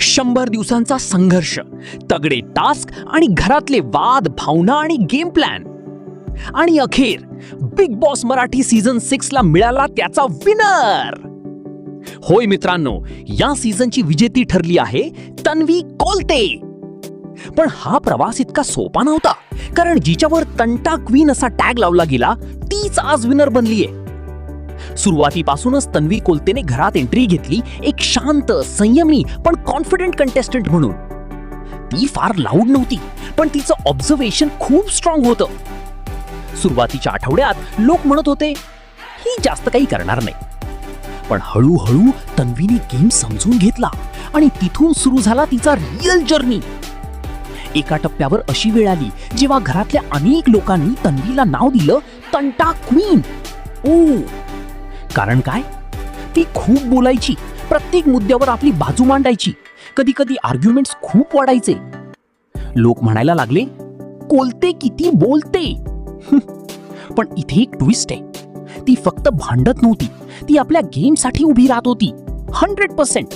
100 दिवसांचा संघर्ष, तगडे टास्क आणि घरातले वाद, भावना आणि गेम प्लॅन. आणि अखेर बिग बॉस मराठी सीझन 6 ला मिळाला त्याचा विनर. होय मित्रांनो, या सीझनची विजेती ठरली आहे तन्वी कोलते. पण हा प्रवास इतका सोपा नव्हता, कारण जिच्यावर तंटा क्वीन असा टॅग लावला गेला तीच आज विनर बनलीये. सुरुवातीपासूनच तन्वी कोलतेने घरात एंट्री घेतली एक शांत, संयमी पण कॉन्फिडंट कंटेस्टंट म्हणून. ती फार लाऊड नव्हती, पण तिचं ऑब्झर्वेशन खूप स्ट्रॉंग होतं. सुरुवातीच्या आठवड्यात लोक म्हणत होते ही जास्त काही करणार नाही, पण हळूहळू तन्वीने गेम समजून घेतला आणि तिथून सुरू झाला तिचा रिअल जर्नी. एका टप्प्यावर अशी वेळ आली जेव्हा घरातल्या अनेक लोकांनी तन्वीला नाव दिलं तंटा क्वीन. ओ, कारण काय? ती खूप बोलायची, प्रत्येक मुद्द्यावर आपली बाजू मांडायची. कधी कधी आर्ग्युमेंट्स खूप वाढायचे. लोक म्हणायला लागले कोलते किती बोलते. पण इथे एक ट्विस्ट आहे. ती फक्त भांडत नव्हती, ती आपल्या गेमसाठी उभी राहत होती 100%.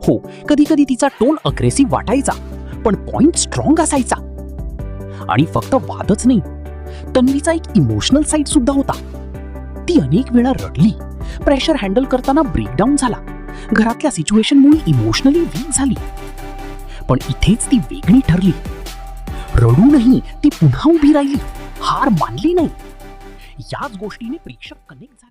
हो, कधी कधी तिचा टोन अग्रेसिव्ह वाटायचा, पण पॉइंट स्ट्रॉंग असायचा. आणि फक्त वादच नाही, तन्वीचा एक इमोशनल साइड सुद्धा होता. ती अनेक वेळा रडली, प्रेशर हँडल करताना ब्रेकडाऊन झाला, घरातल्या सिच्युएशनमुळे इमोशनली वीक झाली. पण इथेच ती वेगळी ठरली. रडूनही ती पुन्हा उभी राहिली, हार मानली नाही. याच गोष्टीने प्रेक्षक कनेक्ट झाले.